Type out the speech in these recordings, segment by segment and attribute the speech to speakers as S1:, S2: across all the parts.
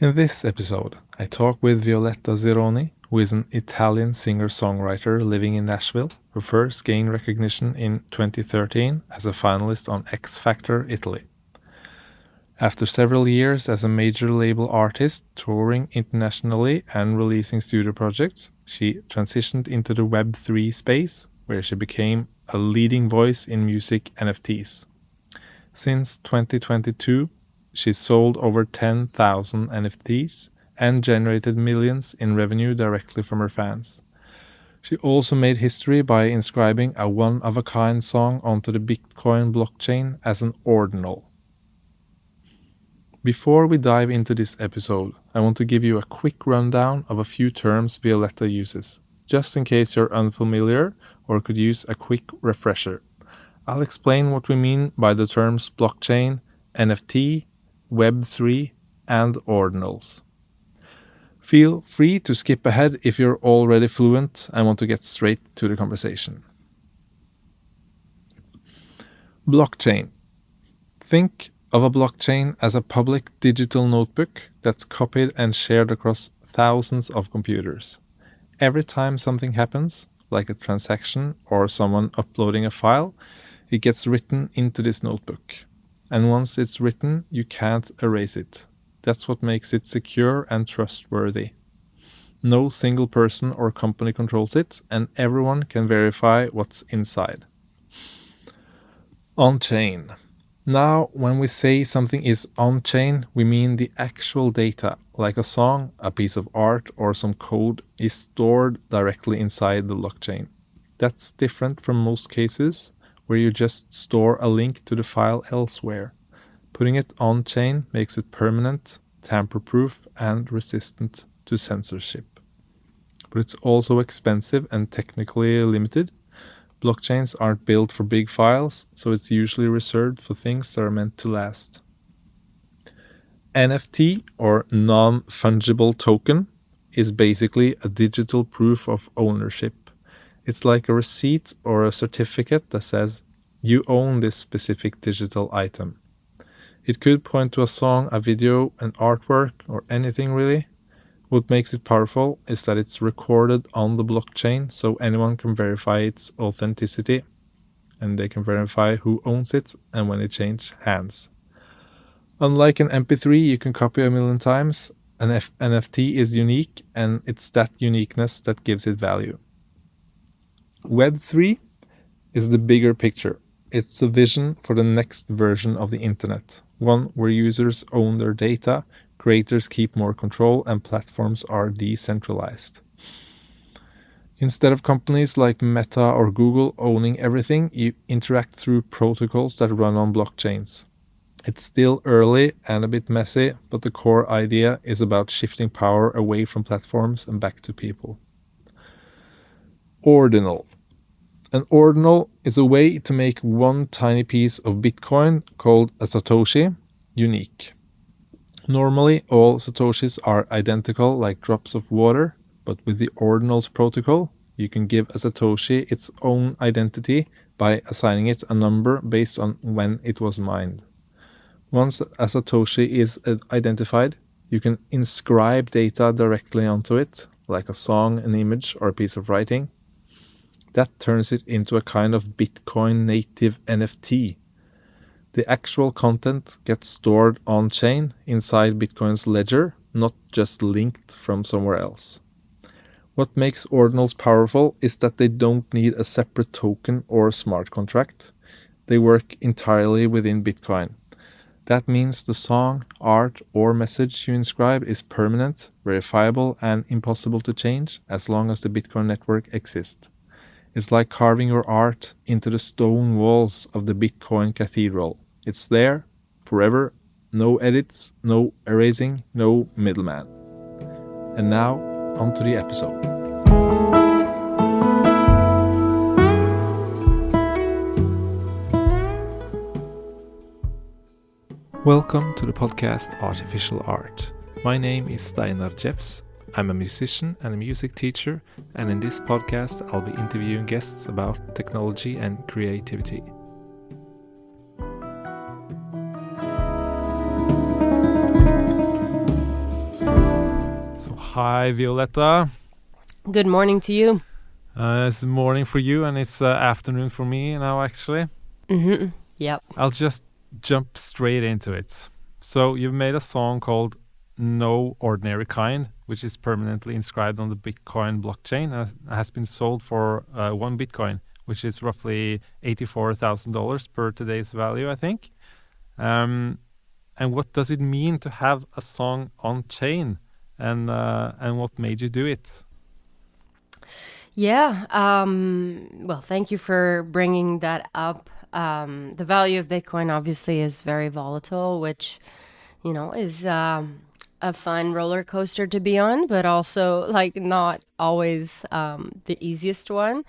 S1: In this episode, I talk with Violetta Zironi, who is an Italian singer-songwriter living in Nashville, who first gained recognition in 2013 as a finalist on X Factor Italy. After several years as a major label artist, touring internationally and releasing studio projects, she transitioned into the Web3 space, where she became a leading voice in music NFTs. Since 2022, she sold over 10,000 NFTs and generated millions in revenue directly from her fans. She also made history by inscribing a one-of-a-kind song onto the Bitcoin blockchain as an Ordinal. Before we dive into this episode, I want to give you a quick rundown of a few terms Violetta uses, just in case you're unfamiliar or could use a quick refresher. I'll explain what we mean by the terms blockchain, NFT, Web3, and ordinals. Feel free to skip ahead if you're already fluent and want to get straight to the conversation. Blockchain. Think of a blockchain as a public digital notebook that's copied and shared across thousands of computers. Every time something happens, like a transaction or someone uploading a file, it gets written into this notebook. And once it's written, you can't erase it. That's what makes it secure and trustworthy. No single person or company controls it, and everyone can verify what's inside. On-chain. Now, when we say something is on-chain, we mean the actual data, like a song, a piece of art, or some code, is stored directly inside the blockchain. That's different from most cases, where you just store a link to the file elsewhere. Putting it on-chain makes it permanent, tamper-proof, and resistant to censorship. But it's also expensive and technically limited. Blockchains aren't built for big files, so it's usually reserved for things that are meant to last. NFT, or non-fungible token, is basically a digital proof of ownership. It's like a receipt or a certificate that says, you own this specific digital item. It could point to a song, a video, an artwork, or anything really. What makes it powerful is that it's recorded on the blockchain, so anyone can verify its authenticity, and they can verify who owns it and when it changes hands. Unlike an MP3 you can copy a million times, an NFT is unique, and it's that uniqueness that gives it value. Web3 is the bigger picture. It's a vision for the next version of the internet, one where users own their data, creators keep more control, and platforms are decentralized. Instead of companies like Meta or Google owning everything, you interact through protocols that run on blockchains. It's still early and a bit messy, but the core idea is about shifting power away from platforms and back to people. Ordinal. An ordinal is a way to make one tiny piece of Bitcoin, called a Satoshi, unique. Normally, all Satoshis are identical like drops of water, but with the Ordinals protocol, you can give a Satoshi its own identity by assigning it a number based on when it was mined. Once a Satoshi is identified, you can inscribe data directly onto it, like a song, an image, or a piece of writing. That turns it into a kind of Bitcoin native NFT. The actual content gets stored on-chain inside Bitcoin's ledger, not just linked from somewhere else. What makes ordinals powerful is that they don't need a separate token or smart contract. They work entirely within Bitcoin. That means the song, art, or message you inscribe is permanent, verifiable, and impossible to change as long as the Bitcoin network exists. It's like carving your art into the stone walls of the Bitcoin cathedral. It's there, forever, no edits, no erasing, no middleman. And now, on to the episode. Welcome to the podcast Artificial Art. My name is Steinar Jeffs. I'm a musician and a music teacher, and in this podcast I'll be interviewing guests about technology and creativity. Hi, Violetta.
S2: Good morning to you.
S1: It's morning for you and it's afternoon for me now, actually.
S2: Mm-hmm. Yep.
S1: I'll just jump straight into it. So, you've made a song called No Ordinary Kind, which is permanently inscribed on the Bitcoin blockchain and has been sold for 1 Bitcoin, which is roughly $84,000 per today's value, I think. And what does it mean to have a song on chain? And what made you do it?
S2: Yeah. Well, thank you for bringing that up. The value of Bitcoin obviously is very volatile, which, is a fun roller coaster to be on, but also like not always the easiest one.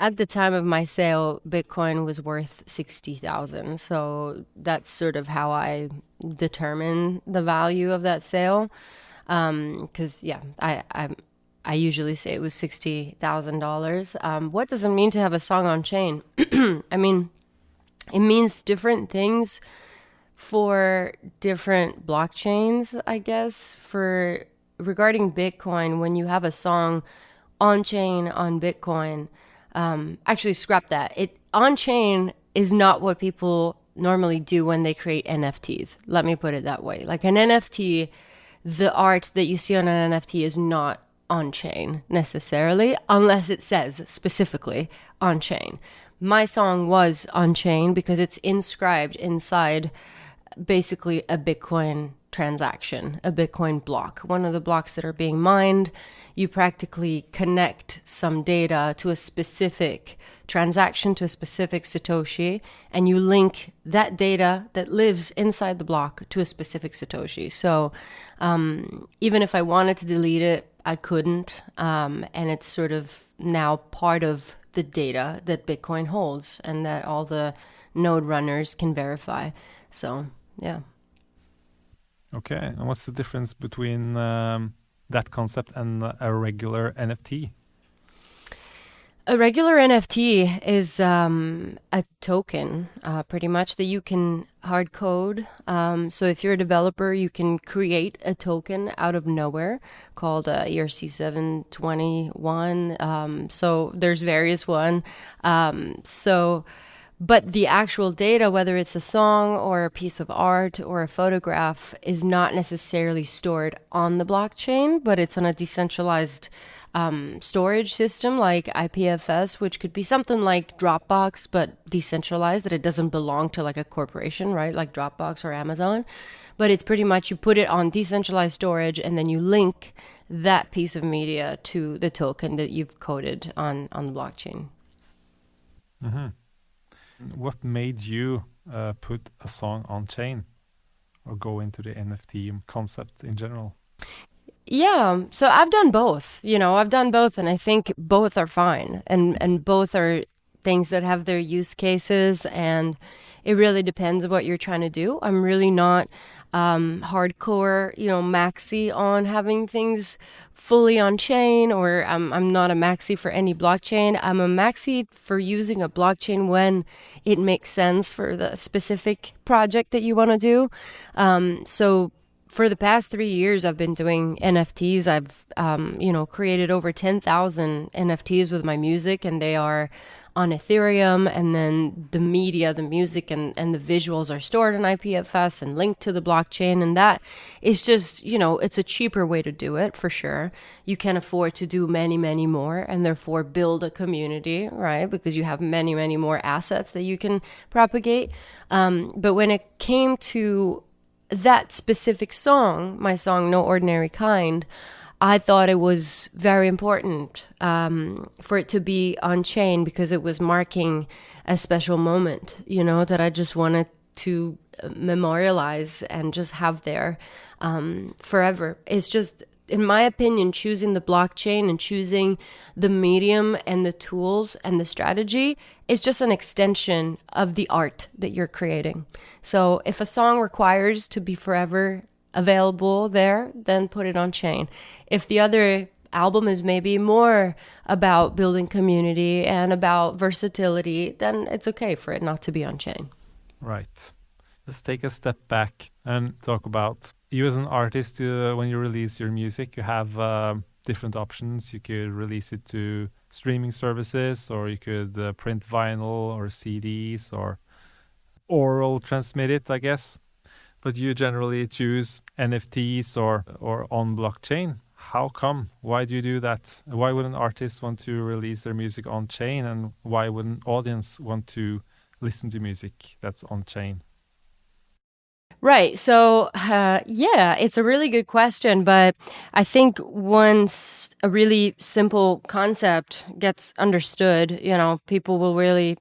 S2: At the time of my sale, Bitcoin was worth 60,000. So that's sort of how I determine the value of that sale. Because I usually say it was $60,000. What does it mean to have a song on chain? I mean, it means different things for different blockchains, I guess. For regarding Bitcoin, when you have a song on chain on Bitcoin, actually scrap that. It on chain is not what people normally do when they create NFTs. Let me put it that way. Like an NFT, the art that you see on an NFT is not on chain necessarily, unless it says specifically on chain. My song was on chain because it's inscribed inside basically a Bitcoin transaction, a Bitcoin block, one of the blocks that are being mined. You practically connect some data to a specific transaction, to a specific Satoshi, and you link that data that lives inside the block to a specific Satoshi. So even if I wanted to delete it, I couldn't. And it's sort of now part of the data that Bitcoin holds and that all the node runners can verify. So, yeah.
S1: Okay, and what's the difference between that concept and a regular NFT?
S2: A regular NFT is a token, pretty much, that you can hard code. So if you're a developer, you can create a token out of nowhere called ERC-721. So there's various one. But the actual data, whether it's a song or a piece of art or a photograph, is not necessarily stored on the blockchain, but it's on a decentralized storage system like IPFS, which could be something like Dropbox, but decentralized, that it doesn't belong to like a corporation, right? Like Dropbox or Amazon. But it's pretty much you put it on decentralized storage and then you link that piece of media to the token that you've coded on the blockchain.
S1: Mm-hmm. What made you put a song on chain or go into the NFT concept in general?
S2: Yeah, so I've done both. I've done both, and I think both are fine, and both are things that have their use cases, and it really depends what you're trying to do. I'm really not hardcore, maxi on having things fully on chain, or I'm not a maxi for any blockchain. I'm a maxi for using a blockchain when it makes sense for the specific project that you want to do. So for the past 3 years, I've been doing NFTs. I've, created over 10,000 NFTs with my music, and they are on Ethereum. And then the media, the music, and the visuals are stored in IPFS and linked to the blockchain. And that is just, it's a cheaper way to do it for sure. You can afford to do many, many more, and therefore build a community, right? Because you have many, many more assets that you can propagate. But when it came to that specific song, my song No Ordinary Kind, I thought it was very important for it to be on chain because it was marking a special moment, that I just wanted to memorialize and just have there forever. It's just, in my opinion, choosing the blockchain and choosing the medium and the tools and the strategy is just an extension of the art that you're creating. So if a song requires to be forever available there, then put it on chain. If the other album is maybe more about building community and about versatility, then it's okay for it not to be on chain.
S1: Right. Let's take a step back and talk about you as an artist. When you release your music, you have different options. You could release it to streaming services, or you could print vinyl or CDs or oral transmit it, I guess. But you generally choose NFTs or on blockchain. How come? Why do you do that? Why would an artist want to release their music on chain, and why would an audience want to listen to music that's on chain?
S2: Right. So, yeah, it's a really good question. But I think once a really simple concept gets understood, people will really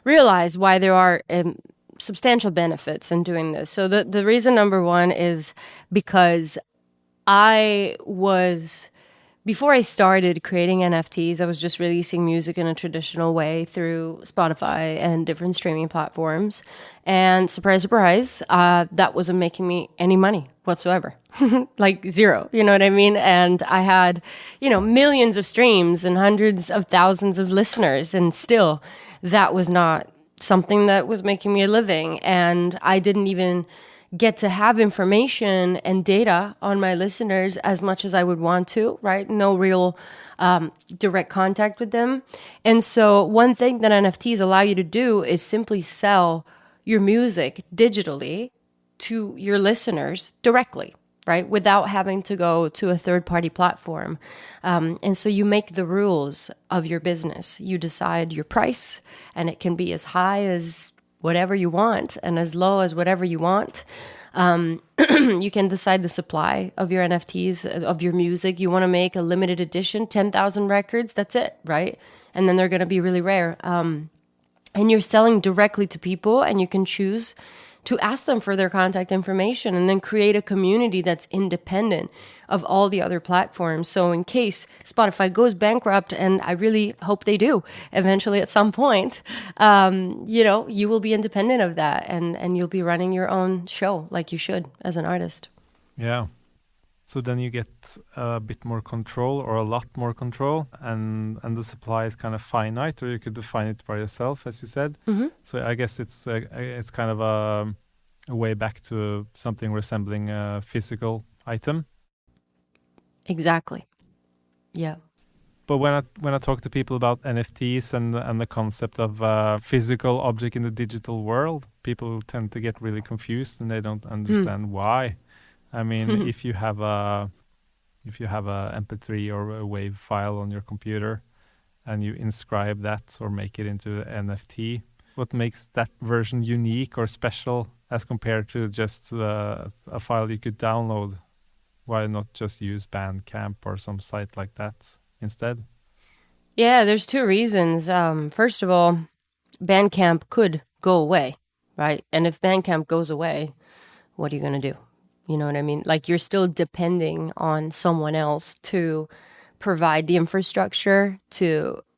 S2: realize why there are substantial benefits in doing this. So, the reason number one is because I was before I started creating NFTs, I was just releasing music in a traditional way through Spotify and different streaming platforms. And surprise, surprise, that wasn't making me any money whatsoever. Like zero, you know what I mean? And I had, millions of streams and hundreds of thousands of listeners. And still, that was not something that was making me a living. And I didn't even get to have information and data on my listeners as much as I would want to, right? No real direct contact with them. And so one thing that NFTs allow you to do is simply sell your music digitally to your listeners directly, right? Without having to go to a third-party platform. And so you make the rules of your business. You decide your price, and it can be as high as whatever you want and as low as whatever you want. You can decide the supply of your NFTs, of your music. You want to make a limited edition, 10,000 records, that's it, right? And then they're going to be really rare. And you're selling directly to people, and you can choose to ask them for their contact information and then create a community that's independent of all the other platforms. So in case Spotify goes bankrupt, and I really hope they do eventually at some point, you will be independent of that, and you'll be running your own show like you should as an artist.
S1: Yeah. So then you get a bit more control, or a lot more control, and the supply is kind of finite, or you could define it by yourself, as you said.
S2: Mm-hmm.
S1: So I guess it's kind of a way back to something resembling a physical item.
S2: Exactly. Yeah.
S1: But when I talk to people about NFTs and the concept of a physical object in the digital world, people tend to get really confused, and they don't understand why. I mean, if you have a MP3 or a WAV file on your computer, and you inscribe that or make it into an NFT, what makes that version unique or special as compared to just a file you could download? Why not just use Bandcamp or some site like that instead?
S2: Yeah, there's two reasons. First of all, Bandcamp could go away, right? And if Bandcamp goes away, what are you going to do? You know what I mean? Like, you're still depending on someone else to provide the infrastructure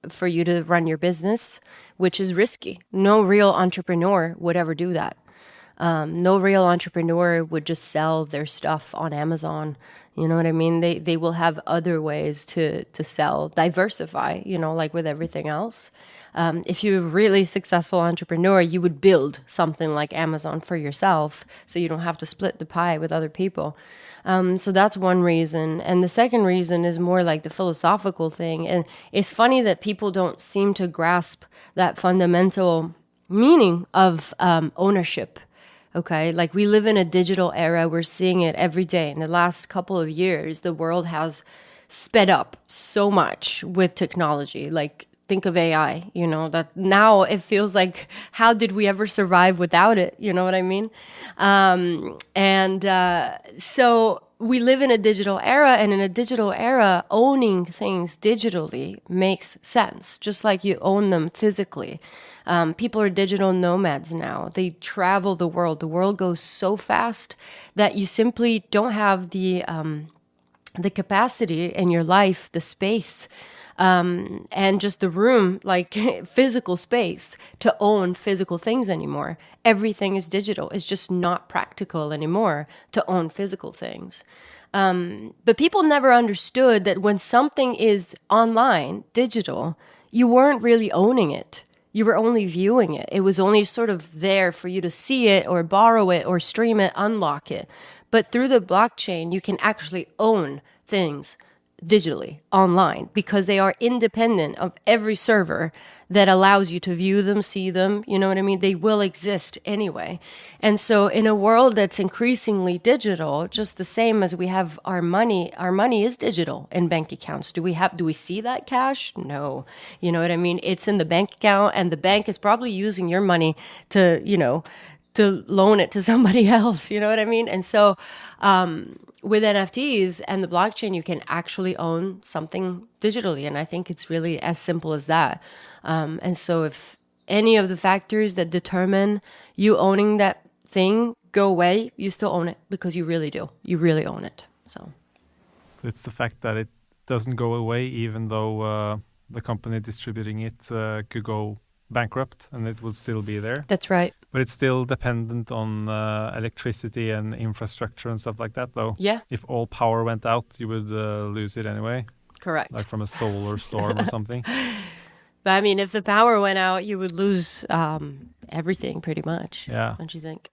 S2: for you to run your business, which is risky. No real entrepreneur would ever do that. No real entrepreneur would just sell their stuff on Amazon. You know what I mean? They will have other ways to sell, diversify, like with everything else. If you're a really successful entrepreneur, you would build something like Amazon for yourself, so you don't have to split the pie with other people. So that's one reason. And the second reason is more like the philosophical thing. And it's funny that people don't seem to grasp that fundamental meaning of ownership. Okay, like, we live in a digital era. We're seeing it every day. In the last couple of years, the world has sped up so much with technology. Like, think of AI, that now it feels like, how did we ever survive without it? You know what I mean? So we live in a digital era, and in a digital era, owning things digitally makes sense, just like you own them physically. People are digital nomads now. They travel the world. The world goes so fast that you simply don't have the capacity in your life, the space, and just the room, like physical space, to own physical things anymore. Everything is digital. It's just not practical anymore to own physical things. But people never understood that when something is online, digital, you weren't really owning it. You were only viewing it. It was only sort of there for you to see it or borrow it or stream it, unlock it. But through the blockchain, you can actually own things digitally online because they are independent of every server that allows you to view them, see them. You know what I mean? They will exist anyway. And so in a world that's increasingly digital, just the same as we have our money is digital in bank accounts. Do we see that cash? No. You know what I mean? It's in the bank account, and the bank is probably using your money to, to loan it to somebody else. You know what I mean? And so with NFTs and the blockchain, you can actually own something digitally. And I think it's really as simple as that. And so if any of the factors that determine you owning that thing go away, you still own it because you really do. You really own it. So
S1: it's the fact that it doesn't go away, even though the company distributing it could go bankrupt, and it would still be there.
S2: That's right.
S1: But it's still dependent on electricity and infrastructure and stuff like that, though.
S2: Yeah.
S1: If all power went out, you would lose it anyway.
S2: Correct.
S1: Like from a solar storm or something.
S2: But I mean, if the power went out, you would lose everything pretty much.
S1: Yeah.
S2: Don't you think?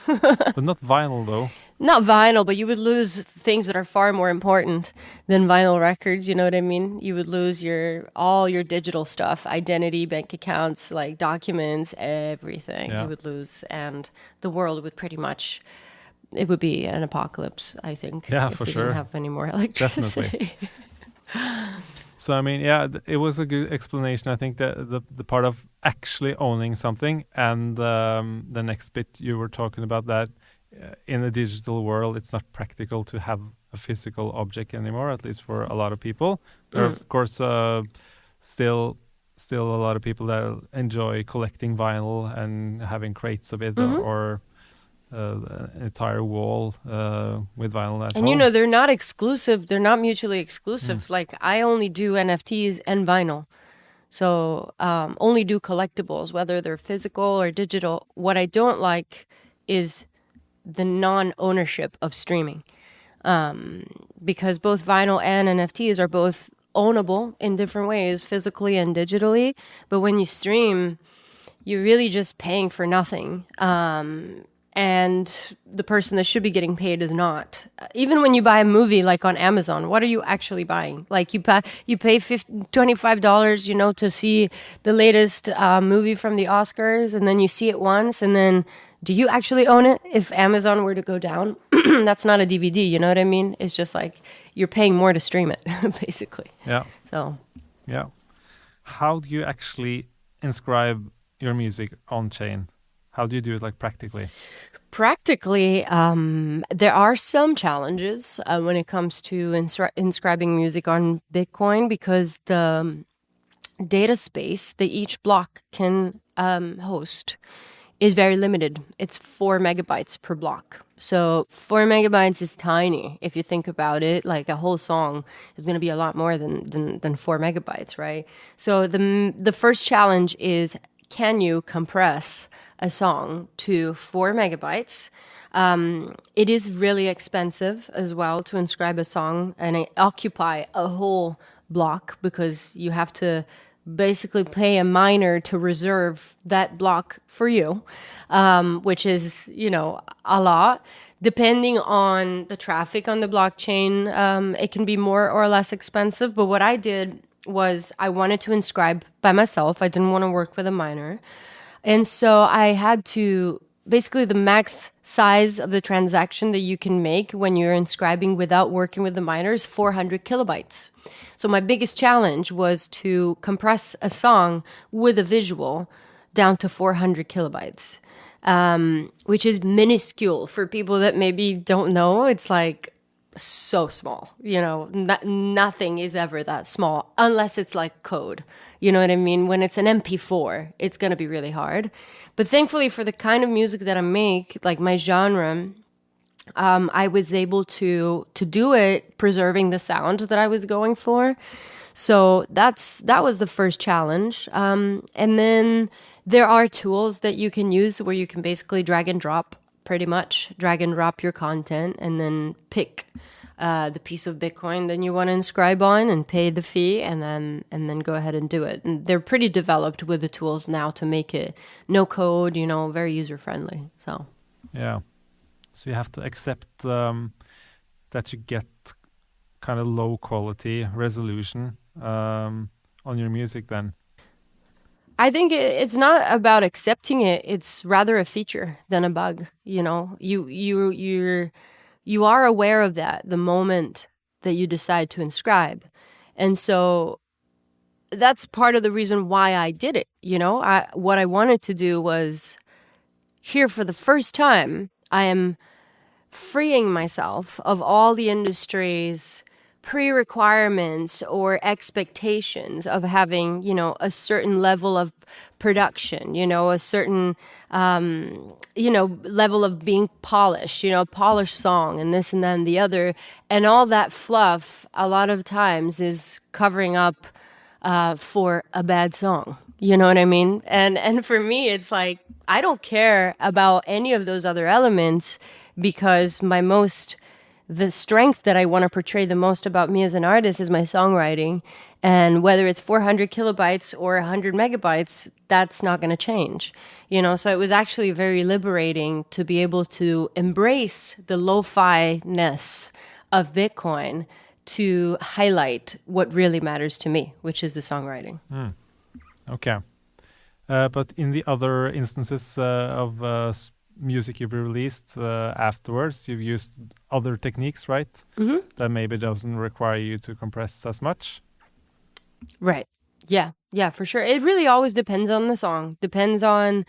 S1: But not vinyl, though.
S2: Not vinyl, but you would lose things that are far more important than vinyl records. You know what I mean? You would lose all your digital stuff, identity, bank accounts, like documents, everything.
S1: Yeah.
S2: You would lose, and the world would pretty much. It would be an apocalypse, I think.
S1: Yeah,
S2: if
S1: for
S2: we
S1: sure.
S2: Didn't have any more electricity.
S1: Definitely. So, I mean, yeah, it was a good explanation. I think that the part of actually owning something, and the next bit you were talking about, that in a digital world, it's not practical to have a physical object anymore, at least for a lot of people. There are, of course, still a lot of people that enjoy collecting vinyl and having crates of it, or an entire wall with vinyl at home.
S2: And they're not exclusive. They're not mutually exclusive. Like, I only do NFTs and vinyl. So only do collectibles, whether they're physical or digital. What I don't like is the non-ownership of streaming. Because both vinyl and NFTs are both ownable in different ways, physically and digitally. But when you stream, you're really just paying for nothing. And the person that should be getting paid is not. Even when you buy a movie, like on Amazon, what are you actually buying? Like, you pay $25, to see the latest movie from the Oscars, and then you see it once, and then do you actually own it? If Amazon were to go down, that's not a DVD, you know what I mean? It's just like you're paying more to stream it, basically.
S1: Yeah.
S2: So.
S1: Yeah. How do you actually inscribe your music on chain? How do you do it, like, practically?
S2: Practically, there are some challenges when it comes to inscribing music on Bitcoin, because the data space that each block can host is very limited. It's 4 megabytes per block. So 4 megabytes is tiny. If you think about it, like, a whole song is going to be a lot more than 4 megabytes, right? So the first challenge is, can you compress a song to 4 megabytes? It is really expensive as well to inscribe a song and occupy a whole block, because you have to basically pay a miner to reserve that block for you, which is, a lot. Depending on the traffic on the blockchain, it can be more or less expensive. But what I did was, I wanted to inscribe by myself. I didn't want to work with a miner. And so I had to, basically, the max size of the transaction that you can make when you're inscribing without working with the miner is 400 kilobytes. So my biggest challenge was to compress a song with a visual down to 400 kilobytes, which is minuscule for people that maybe don't know. It's like so small, nothing is ever that small unless it's like code. You know what I mean? When it's an MP4, it's going to be really hard. But thankfully, for the kind of music that I make, like my genre, I was able to do it preserving the sound that I was going for. So that was the first challenge. And then there are tools that you can use where you can basically drag and drop your content, and then pick the piece of Bitcoin that you want to inscribe on and pay the fee, and then go ahead and do it. And they're pretty developed with the tools now to make it no code, very user friendly. So
S1: Yeah. So you have to accept that you get kind of low quality resolution on your music then.
S2: I think it's not about accepting it. It's rather a feature than a bug. You are aware of that the moment that you decide to inscribe, and so that's part of the reason why I did it. What I wanted to do was, here for the first time, I am freeing myself of all the industry's pre-requirements or expectations of having, a certain level of production, a certain, level of being polished, polished song and this and then the other. And all that fluff a lot of times is covering up for a bad song. You know what I mean? And for me, it's like, I don't care about any of those other elements, because the strength that I want to portray the most about me as an artist is my songwriting. And whether it's 400 kilobytes or 100 megabytes, that's not going to change. So it was actually very liberating to be able to embrace the lo-fi-ness of Bitcoin to highlight what really matters to me, which is the songwriting.
S1: Okay. But in the other instances of music you've released afterwards, you've used other techniques, right?
S2: Mm-hmm.
S1: That maybe doesn't require you to compress as much.
S2: Right. Yeah, for sure. It really always depends on the song, depends on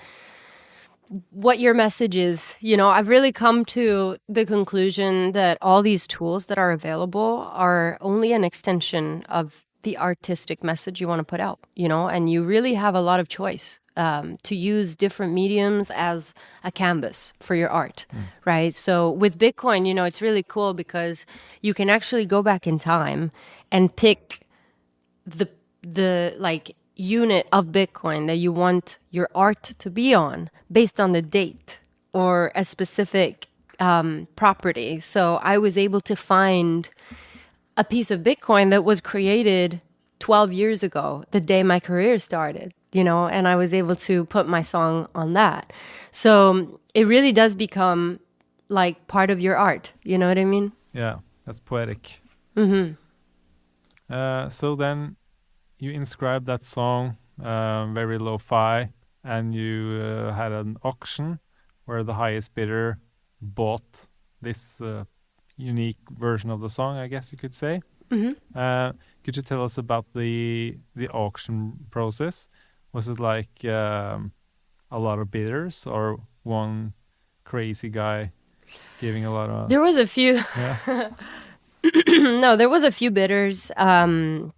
S2: what your message is. I've really come to the conclusion that all these tools that are available are only an extension of the artistic message you want to put out, and you really have a lot of choice to use different mediums as a canvas for your art, right? So with Bitcoin, it's really cool because you can actually go back in time and pick the like unit of Bitcoin that you want your art to be on based on the date or a specific property. So I was able to find a piece of Bitcoin that was created 12 years ago, the day my career started, and I was able to put my song on that. So it really does become like part of your art. You know what I mean?
S1: Yeah, that's poetic.
S2: Mm-hmm.
S1: So then you inscribed that song, very lo-fi, and you had an auction where the highest bidder bought this unique version of the song, I guess you could say.
S2: Mm-hmm.
S1: Could you tell us about the auction process? Was it like a lot of bidders or one crazy guy giving a lot of...
S2: There was a few.
S1: Yeah.
S2: No, there was a few bidders that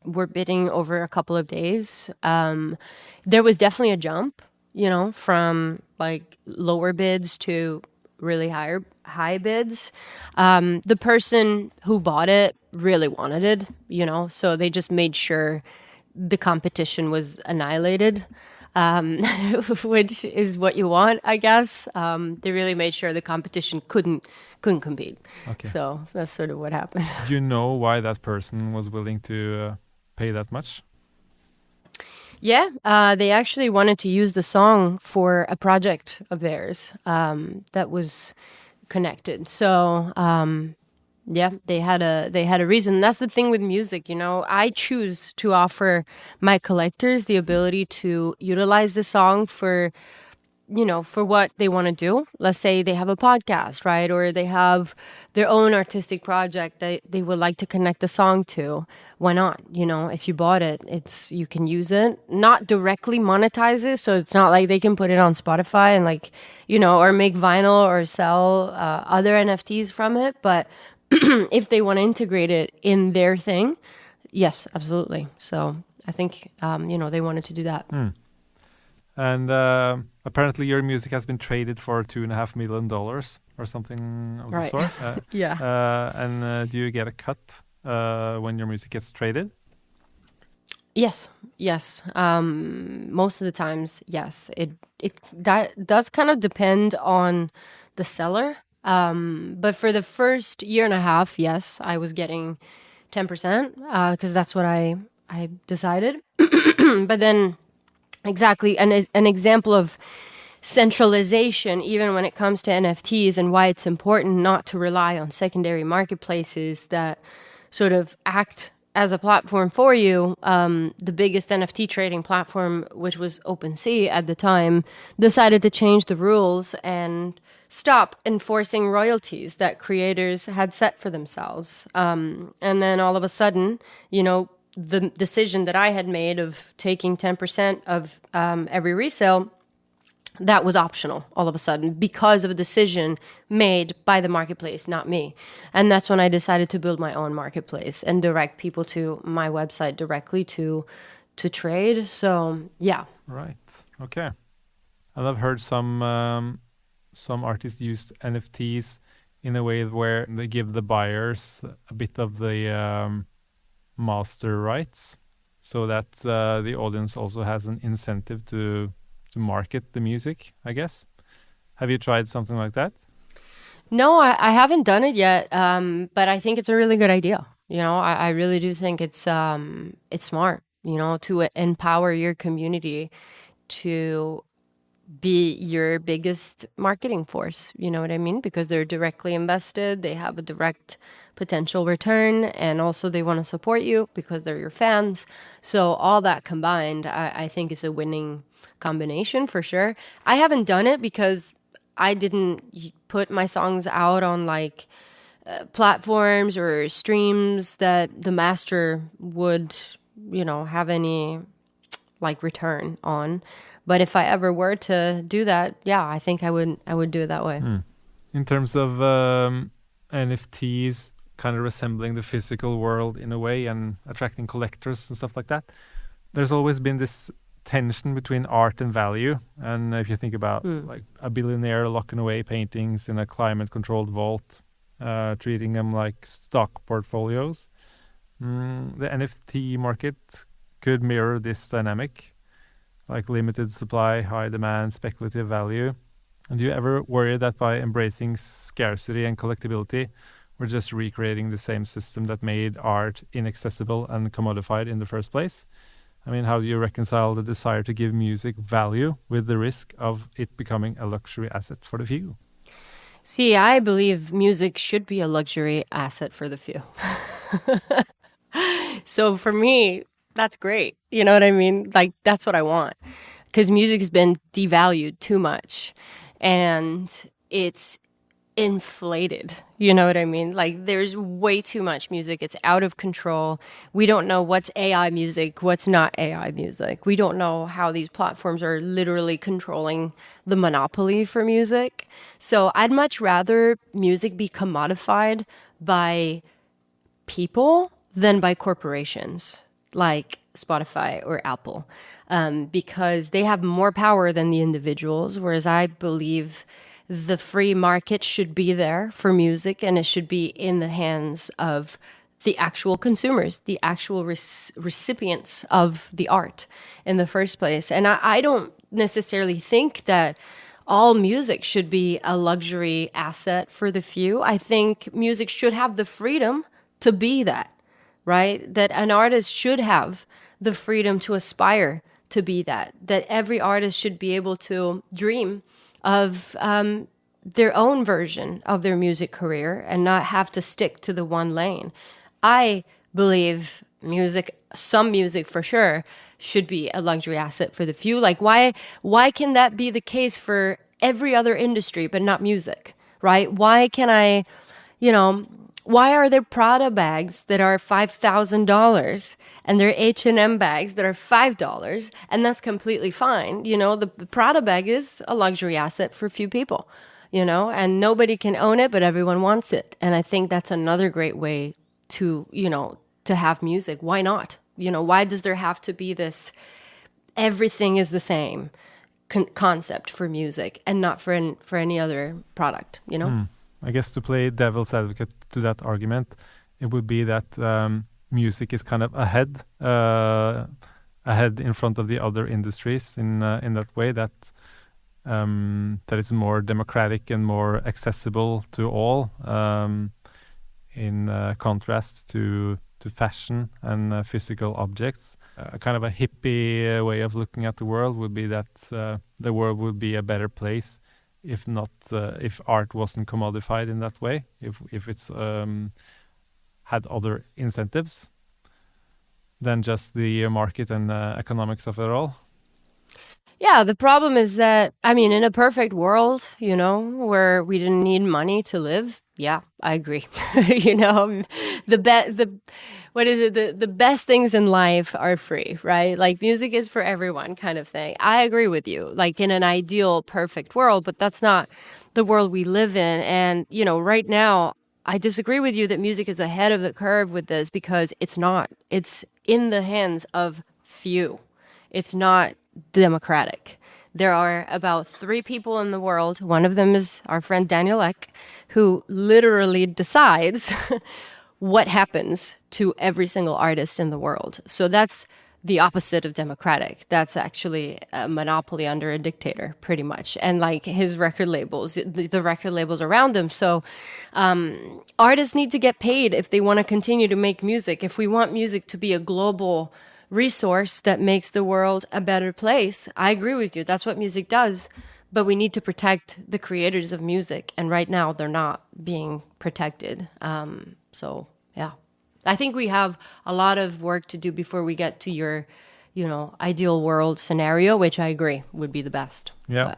S2: were bidding over a couple of days. There was definitely a jump, from like lower bids to really high bids. The person who bought it really wanted it, so they just made sure the competition was annihilated, which is what you want, I guess. They really made sure the competition couldn't compete.
S1: Okay.
S2: So that's sort of what happened.
S1: Do you know why that person was willing to pay that much?
S2: Yeah, they actually wanted to use the song for a project of theirs that was connected. So yeah, they had a reason. That's the thing with music, I choose to offer my collectors the ability to utilize the song for what they want to do. Let's say they have a podcast, right? Or they have their own artistic project that they would like to connect the song to. Why not? If you bought it, you can use it, not directly monetize it. So it's not like they can put it on Spotify and or make vinyl or sell other NFTs from it. But if they want to integrate it in their thing, yes, absolutely. So I think, they wanted to do that.
S1: And apparently your music has been traded for $2.5 million or something of the sort.
S2: Yeah.
S1: And do you get a cut when your music gets traded?
S2: Yes. Most of the times, yes. It does kind of depend on the seller. But for the first year and a half, yes, I was getting 10% because that's what I decided. But then exactly an example of centralization, even when it comes to NFTs, and why it's important not to rely on secondary marketplaces that sort of act as a platform for you. The biggest NFT trading platform, which was OpenSea at the time, decided to change the rules and stop enforcing royalties that creators had set for themselves. And then all of a sudden, the decision that I had made of taking 10% of every resale, that was optional all of a sudden because of a decision made by the marketplace, not me. And that's when I decided to build my own marketplace and direct people to my website directly to trade. So yeah.
S1: Right. Okay. And I've heard some artists use NFTs in a way where they give the buyers a bit of the master rights, so that the audience also has an incentive to market the music, I guess. Have you tried something like that?
S2: No, I haven't done it yet, but I think it's a really good idea. I really do think it's smart, to empower your community to be your biggest marketing force. You know what I mean? Because they're directly invested, they have a direct potential return, and also they want to support you because they're your fans. So all that combined, I think is a winning combination for sure. I haven't done it because I didn't put my songs out on like platforms or streams that the master would, have any like return on. But if I ever were to do that, yeah, I think I would do it that way.
S1: In terms of NFTs kind of resembling the physical world in a way and attracting collectors and stuff like that, there's always been this tension between art and value. And if you think about like a billionaire locking away paintings in a climate controlled vault, treating them like stock portfolios, the NFT market could mirror this dynamic, like limited supply, high demand, speculative value. And do you ever worry that by embracing scarcity and collectibility, we're just recreating the same system that made art inaccessible and commodified in the first place? I mean, how do you reconcile the desire to give music value with the risk of it becoming a luxury asset for the few?
S2: See, I believe music should be a luxury asset for the few. So for me, that's great. You know what I mean? Like, that's what I want. Because music's been devalued too much. And it's inflated. You know what I mean? Like, there's way too much music. It's out of control. We don't know what's AI music, what's not AI music. We don't know how these platforms are literally controlling the monopoly for music. So I'd much rather music be commodified by people than by corporations like Spotify or Apple, because they have more power than the individuals, whereas I believe the free market should be there for music, and it should be in the hands of the actual consumers, the actual recipients of the art in the first place. And I don't necessarily think that all music should be a luxury asset for the few. I think music should have the freedom to be that, right? That an artist should have the freedom to aspire to be that every artist should be able to dream of their own version of their music career and not have to stick to the one lane. I believe some music for sure, should be a luxury asset for the few. Like, why can that be the case for every other industry but not music, right? Why are there Prada bags that are $5,000 and there are H&M bags that are $5, and that's completely fine? The Prada bag is a luxury asset for a few people, and nobody can own it, but everyone wants it. And I think that's another great way to have music. Why not? Why does there have to be this everything is the same concept for music and not for any other product,
S1: I guess to play devil's advocate to that argument, it would be that music is kind of ahead in front of the other industries in that way, that that is more democratic and more accessible to all, in contrast to fashion and physical objects. Kind of a hippie way of looking at the world would be that the world would be a better place if not if art wasn't commodified in that way, if it's had other incentives than just the market and economics of it all.
S2: Yeah, the problem is that, I mean, in a perfect world, you know, where we didn't need money to live, yeah, I agree. You know, what is it? The best things in life are free, right? Like music is for everyone kind of thing. I agree with you, like in an ideal perfect world, but that's not the world we live in. And, you know, right now, I disagree with you that music is ahead of the curve with this because it's not. It's in the hands of few. It's not democratic. There are about 3 people in the world. One of them is our friend Daniel Ek, who literally decides what happens to every single artist in the world. So that's the opposite of democratic. That's actually a monopoly under a dictator, pretty much. And like his record labels, the record labels around him. So artists need to get paid if they want to continue to make music. If we want music to be a global resource that makes the world a better place, I agree with you. That's what music does. But we need to protect the creators of music. And right now, they're not being protected. So, yeah. I think we have a lot of work to do before we get to your, you know, ideal world scenario, which I agree would be the best.
S1: Yeah.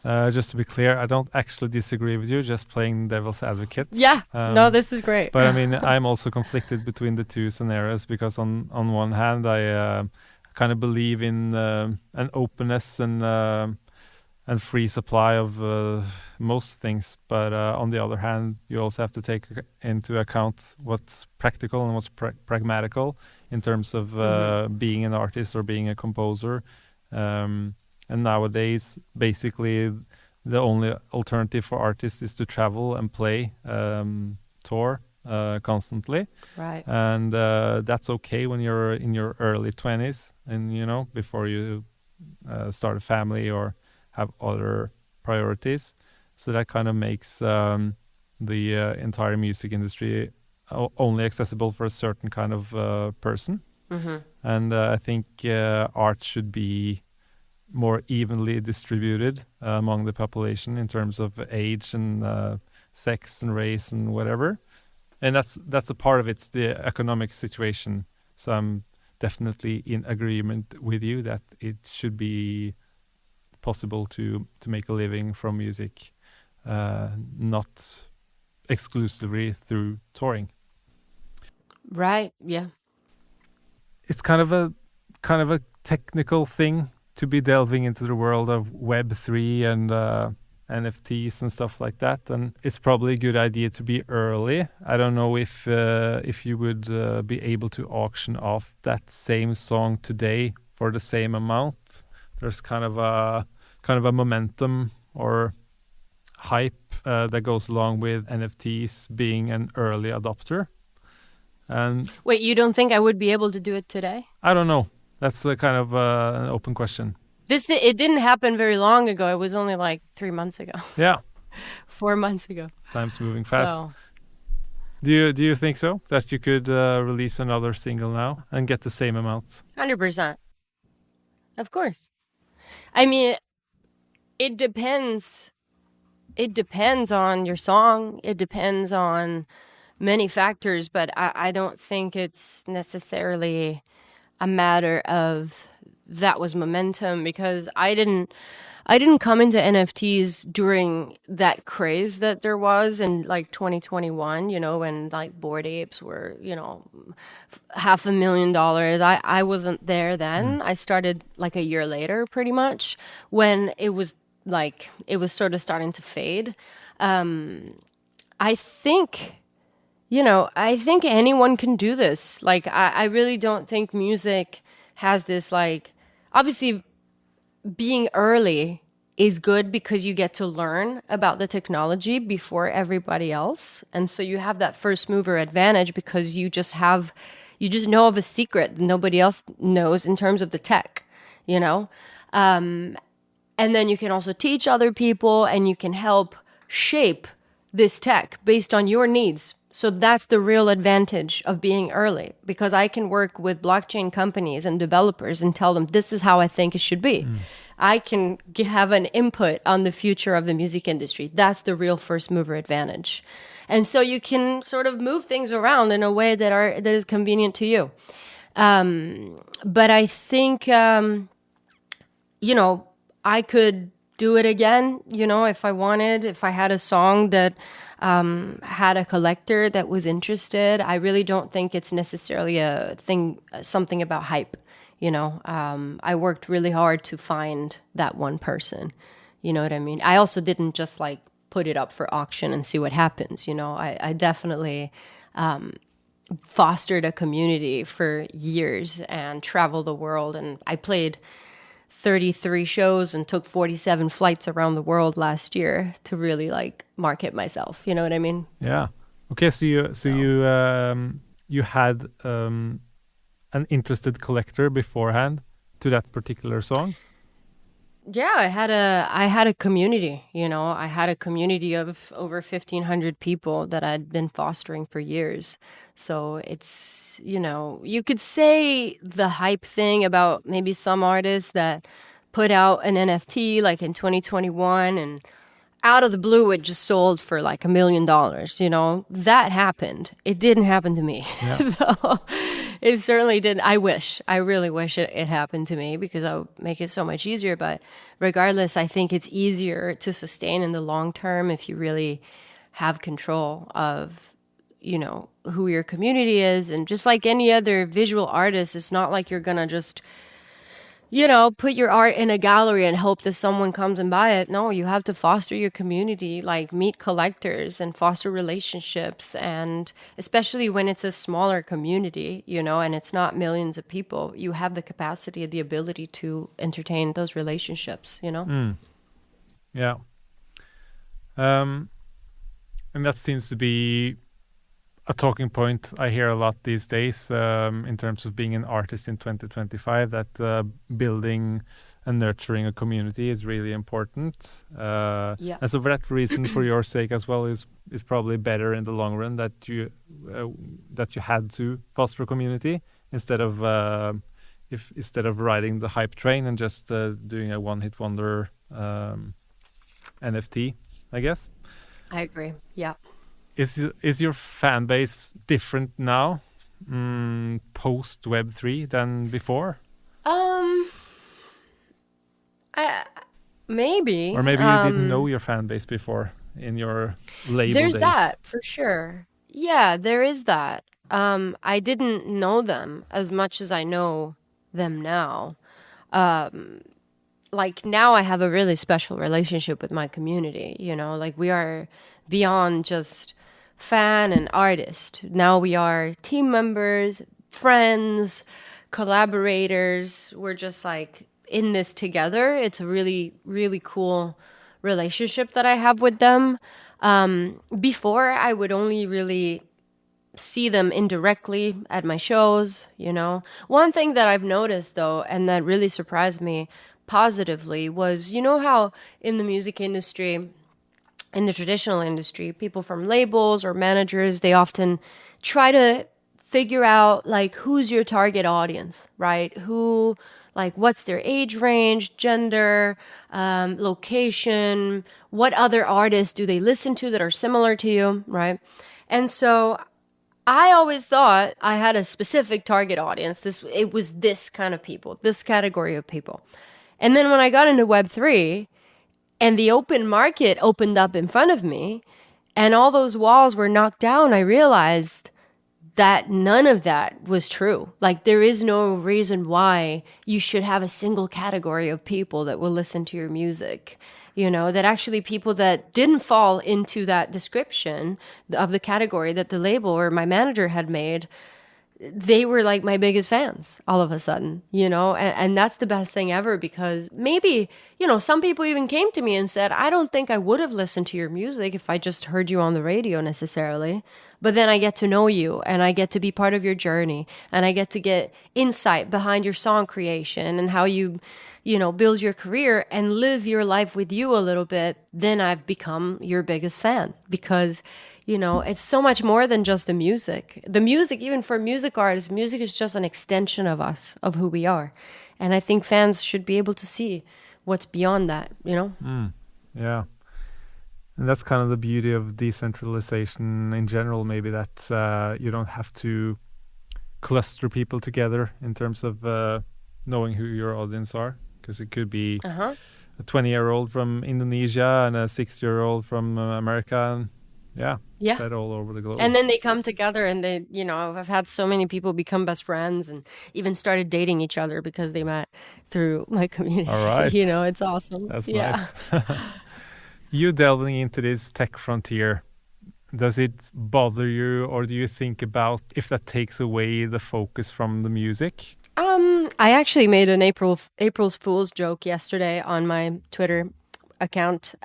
S1: Just to be clear, I don't actually disagree with you, just playing devil's advocate.
S2: Yeah. No, this is great.
S1: But I mean, I'm also conflicted between the two scenarios because on one hand, I kind of believe in an openness and free supply of most things. But on the other hand, you also have to take into account what's practical and what's pragmatical in terms of being an artist or being a composer. And nowadays, basically, the only alternative for artists is to travel and play, tour constantly.
S2: Right.
S1: And that's okay when you're in your early 20s and, you know, before you start a family or have other priorities. So that kind of makes the entire music industry only accessible for a certain kind of person.
S2: Mm-hmm.
S1: And I think art should be more evenly distributed among the population in terms of age and sex and race and whatever. And that's a part of it's the economic situation. So I'm definitely in agreement with you that it should be possible to make a living from music, not exclusively through touring.
S2: Right. Yeah.
S1: It's kind of a technical thing to be delving into the world of Web3 and NFTs and stuff like that, and it's probably a good idea to be early. I don't know if you would be able to auction off that same song today for the same amount. There's kind of a momentum or hype that goes along with NFTs being an early adopter. And
S2: wait, you don't think I would be able to do it today?
S1: I don't know. That's a kind of an open question.
S2: It didn't happen very long ago. It was only like 3 months ago.
S1: Yeah.
S2: 4 months ago.
S1: Time's moving fast.
S2: So.
S1: Do you think so? That you could release another single now and get the same amount?
S2: 100%. Of course. I mean, it depends. It depends on your song. It depends on many factors, but I don't think it's necessarily a matter of that was momentum, because I didn't come into NFTs during that craze that there was in like 2021, you know, when like Bored Apes were, you know, $500,000. I wasn't there then. I started like a year later, pretty much, when it was sort of starting to fade. I think, you know, I think anyone can do this. Like, I really don't think music has this, like, obviously being early is good because you get to learn about the technology before everybody else. And so you have that first mover advantage because you just know of a secret that nobody else knows in terms of the tech, you know? And then you can also teach other people, and you can help shape this tech based on your needs. So that's the real advantage of being early, because I can work with blockchain companies and developers and tell them, this is how I think it should be. I can have an input on the future of the music industry. That's the real first mover advantage. And so you can sort of move things around in a way that is convenient to you. But I think, I could do it again, if I wanted, if I had a song that had a collector that was interested. I really don't think it's necessarily something about hype. I worked really hard to find that one person. You know what I mean? I also didn't just like put it up for auction and see what happens. I definitely fostered a community for years and traveled the world. And I played 33 shows and took 47 flights around the world last year to really like market myself. You know what I mean?
S1: Yeah. Okay. So you had an interested collector beforehand to that particular song?
S2: Yeah, I had a community, I had a community of over 1,500 people that I'd been fostering for years. So it's, you could say the hype thing about maybe some artists that put out an NFT like in 2021 and out of the blue it just sold for like $1 million. That happened. It didn't happen to me.
S1: Yeah.
S2: It certainly didn't. I really wish it happened to me, because I would make it so much easier. But regardless, I think it's easier to sustain in the long term if you really have control of, who your community is. And just like any other visual artist, it's not like you're going to just, put your art in a gallery and hope that someone comes and buy it. No, you have to foster your community, like meet collectors and foster relationships. And especially when it's a smaller community, and it's not millions of people, you have the capacity, the ability to entertain those relationships,
S1: Yeah. And that seems to be a talking point I hear a lot these days, in terms of being an artist in 2025, that building and nurturing a community is really important.
S2: Yeah.
S1: And so for that reason, for your sake as well, is probably better in the long run that you had to foster a community instead of riding the hype train and just doing a one-hit wonder NFT, I guess.
S2: I agree. Yeah.
S1: Is your fan base different now, post Web3 than before?
S2: Maybe.
S1: Or maybe you didn't know your fan base before in your label
S2: There's
S1: days.
S2: that, for sure. Yeah, there is that. I didn't know them as much as I know them now. Like now I have a really special relationship with my community, like we are beyond just fan and artist. Now we are team members, friends, collaborators. We're just like in this together. It's a really, really cool relationship that I have with them. Before, I would only really see them indirectly at my shows, One thing that I've noticed, though, and that really surprised me positively was, how in the music industry, in the traditional industry, people from labels or managers, they often try to figure out like who's your target audience, right? What's their age range, gender, location, what other artists do they listen to that are similar to you, right? And so I always thought I had a specific target audience. It was this kind of people, this category of people. And then when I got into Web3, and the open market opened up in front of me, and all those walls were knocked down, I realized that none of that was true. Like, there is no reason why you should have a single category of people that will listen to your music. That actually people that didn't fall into that description of the category that the label or my manager had made, they were like my biggest fans all of a sudden, and that's the best thing ever, because maybe, some people even came to me and said, I don't think I would have listened to your music if I just heard you on the radio necessarily. But then I get to know you and I get to be part of your journey and I get to get insight behind your song creation and how you build your career and live your life with you a little bit. Then I've become your biggest fan because it's so much more than just the music. The music, even for music artists, music is just an extension of us, of who we are. And I think fans should be able to see what's beyond that.
S1: Yeah. And that's kind of the beauty of decentralization in general, maybe, that you don't have to cluster people together in terms of knowing who your audience are. Because it could be a 20-year-old from Indonesia and a 6-year-old from America. And
S2: Yeah.
S1: spread all over the globe.
S2: And then they come together and they, I've had so many people become best friends and even started dating each other because they met through my community.
S1: All right.
S2: It's awesome.
S1: That's nice. You delving into this tech frontier, does it bother you, or do you think about if that takes away the focus from the music?
S2: I actually made an April's Fool's joke yesterday on my Twitter account.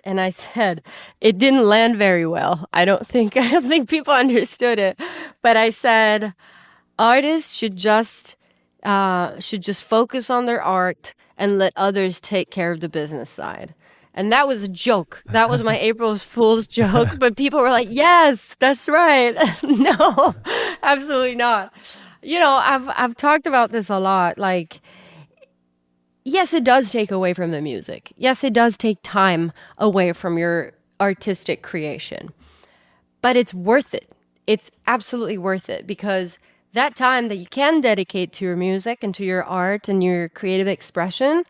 S2: And I said it didn't land very well. I don't think people understood it. But I said artists should just focus on their art and let others take care of the business side. And that was a joke. That was my April's Fool's joke. But people were like, "Yes, that's right." No, absolutely not. I've talked about this a lot. Like, yes, it does take away from the music. Yes, it does take time away from your artistic creation. But it's worth it. It's absolutely worth it, because that time that you can dedicate to your music and to your art and your creative expression,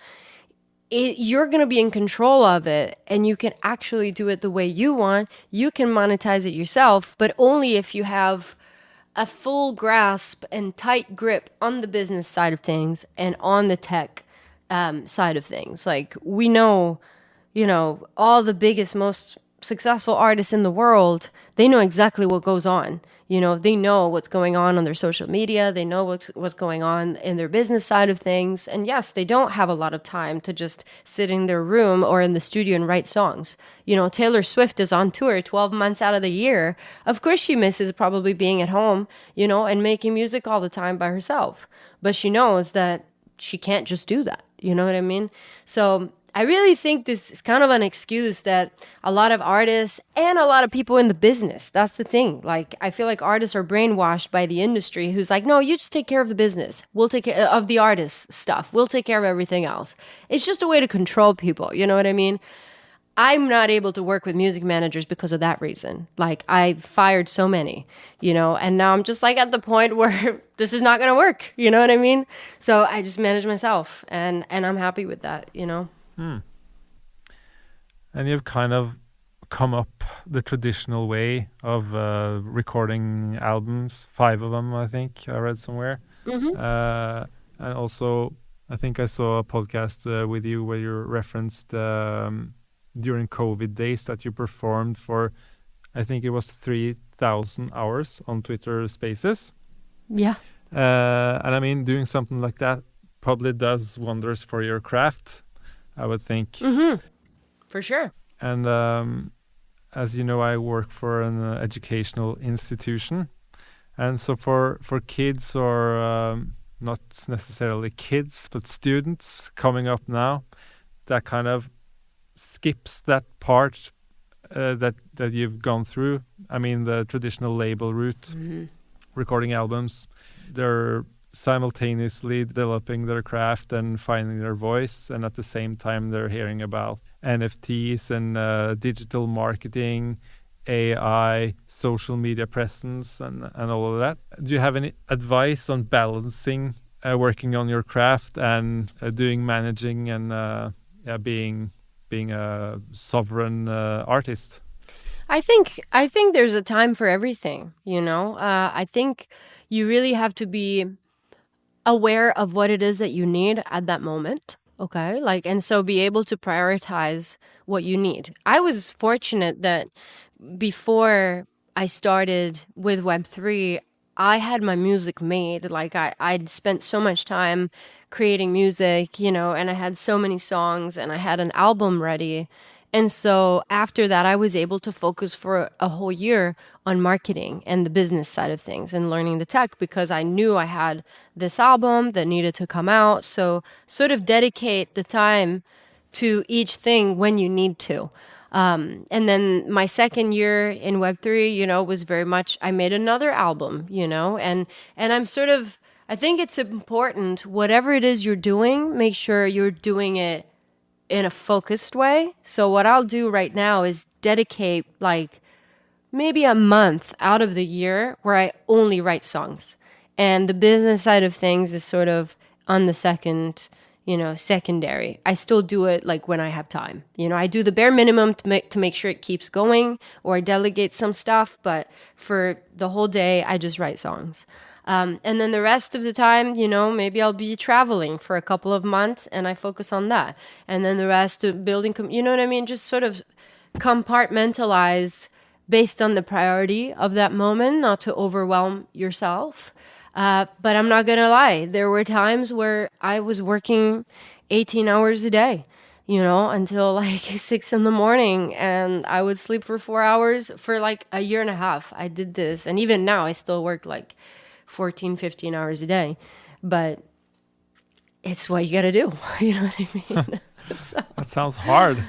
S2: you're going to be in control of it, and you can actually do it the way you want. You can monetize it yourself, but only if you have a full grasp and tight grip on the business side of things and on the tech side of things. Like, we know, all the biggest, most successful artists in the world, they know exactly what goes on. They know what's going on their social media. They know what's going on in their business side of things. And yes, they don't have a lot of time to just sit in their room or in the studio and write songs. Taylor Swift is on tour 12 months out of the year. Of course, she misses probably being at home, and making music all the time by herself. But she knows that she can't just do that. You know what I mean? So I really think this is kind of an excuse that a lot of artists and a lot of people in the business, that's the thing. Like, I feel like artists are brainwashed by the industry, who's like, no, you just take care of the business. We'll take care of the artist stuff. We'll take care of everything else. It's just a way to control people. You know what I mean? I'm not able to work with music managers because of that reason. Like, I fired so many, and now I'm just like at the point where this is not going to work. You know what I mean? So I just manage myself, and I'm happy with that,
S1: And you've kind of come up the traditional way of recording albums, 5 of them, I think I read somewhere. And also, I think I saw a podcast with you where you referenced during COVID days that you performed for, I think it was 3,000 hours on Twitter Spaces.
S2: Yeah.
S1: And I mean, doing something like that probably does wonders for your craft, I would think.
S2: For sure.
S1: And as you know, I work for an educational institution. And so for kids, or not necessarily kids, but students coming up now, that kind of skips that part that you've gone through. I mean, the traditional label route, recording albums. They're simultaneously developing their craft and finding their voice, and at the same time they're hearing about NFTs and digital marketing, AI, social media presence, and all of that. Do you have any advice on balancing working on your craft and doing managing and being a sovereign artist?
S2: I think there's a time for everything, I think you really have to be aware of what it is that you need at that moment. Okay. And so be able to prioritize what you need. I was fortunate that before I started with Web3, I had my music made. Like I'd spent so much time creating music, and I had so many songs and I had an album ready. And so after that, I was able to focus for a whole year on marketing and the business side of things and learning the tech because I knew I had this album that needed to come out. So sort of dedicate the time to each thing when you need to. And then my second year in Web3, was very much, I made another album, and I'm sort of, I think it's important, whatever it is you're doing, make sure you're doing it in a focused way. So what I'll do right now is dedicate like maybe a month out of the year where I only write songs. And the business side of things is sort of on the secondary. I still do it like when I have time. I do the bare minimum to make sure it keeps going, or I delegate some stuff, but for the whole day, I just write songs. And then the rest of the time, maybe I'll be traveling for a couple of months and I focus on that. And then the rest of building, you know what I mean? Just sort of compartmentalize based on the priority of that moment, not to overwhelm yourself. But I'm not going to lie. There were times where I was working 18 hours a day, until like 6 a.m. And I would sleep for 4 hours for like a year and a half. I did this. And even now I still work like 14, 15 hours a day. But it's what you got to do. You know what I mean? So.
S1: That sounds hard.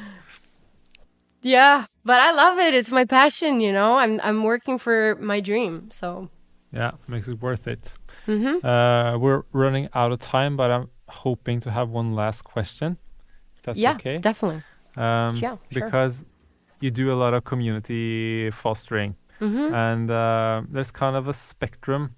S2: Yeah, but I love it. It's my passion, I'm working for my dream. So
S1: yeah, makes it worth it.
S2: Mm-hmm.
S1: We're running out of time, but I'm hoping to have one last question. If that's okay.
S2: Yeah, definitely. Yeah, sure.
S1: Because you do a lot of community fostering,
S2: mm-hmm.
S1: and there's kind of a spectrum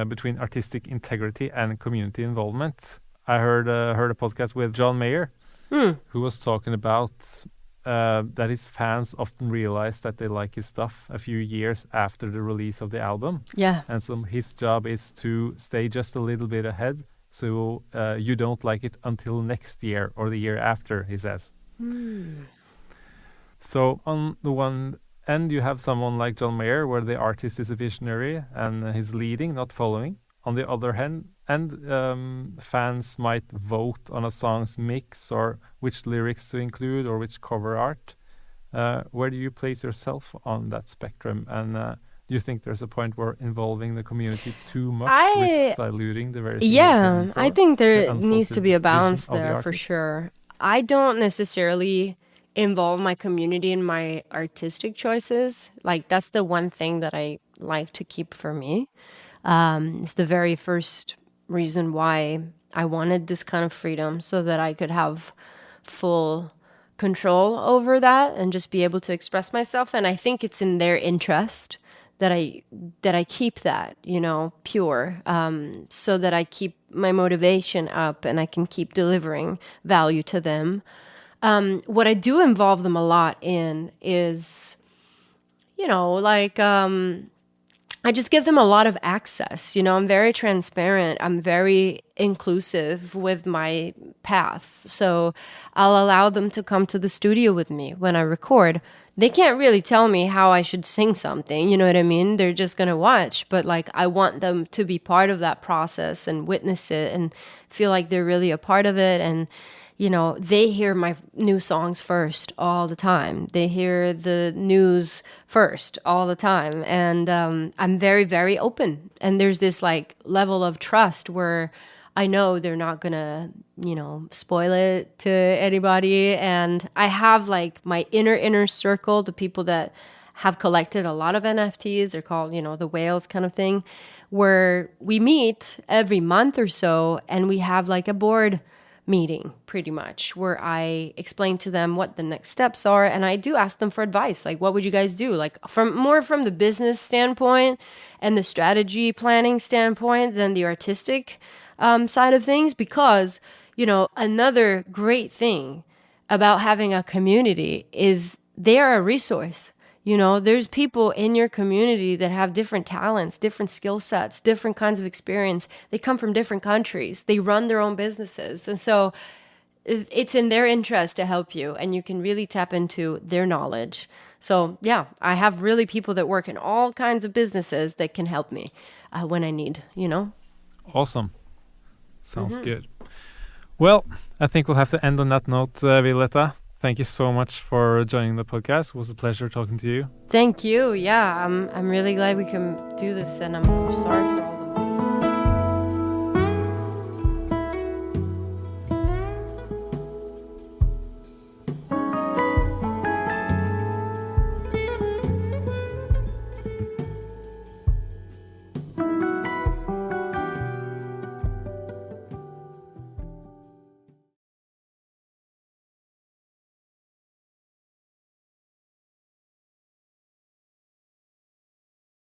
S1: between artistic integrity and community involvement. I heard a podcast with John Mayer, who was talking about that his fans often realize that they like his stuff a few years after the release of the album.
S2: Yeah.
S1: And so his job is to stay just a little bit ahead, so you don't like it until next year or the year after, he says. So on the one end, you have someone like John Mayer, where the artist is a visionary and he's leading, not following. On the other hand, fans might vote on a song's mix or which lyrics to include or which cover art. Where do you place yourself on that spectrum? And do you think there's a point where involving the community too much risks diluting the very thing?
S2: Yeah, I think there needs to be a balance there for sure. I don't necessarily involve my community in my artistic choices. Like, that's the one thing that I like to keep for me. It's the very first reason why I wanted this kind of freedom, so that I could have full control over that and just be able to express myself. And I think it's in their interest that I keep that, pure, so that I keep my motivation up and I can keep delivering value to them. What I do involve them a lot in is, I just give them a lot of access. I'm very transparent. I'm very inclusive with my path. So I'll allow them to come to the studio with me when I record. They can't really tell me how I should sing something. You know what I mean? They're just going to watch. But I want them to be part of that process and witness it and feel like they're really a part of it. And they hear my new songs first all the time. They hear the news first all the time. And I'm very, very open. And there's this level of trust where I know they're not going to, spoil it to anybody. And I have my inner circle, the people that have collected a lot of NFTs. They're called, the whales kind of thing, where we meet every month or so and we have a board meeting pretty much, where I explain to them what the next steps are, and I do ask them for advice, what would you guys do, from the business standpoint and the strategy planning standpoint than the artistic side of things. Because another great thing about having a community is they are a resource. There's people in your community that have different talents, different skill sets, different kinds of experience. They come from different countries. They run their own businesses. And so it's in their interest to help you, and you can really tap into their knowledge. So yeah, I have really people that work in all kinds of businesses that can help me when I need,
S1: Awesome. Sounds good. Well, I think we'll have to end on that note, Violetta. Thank you so much for joining the podcast. It was a pleasure talking to you.
S2: Thank you. Yeah, I'm really glad we can do this, and I'm sorry for all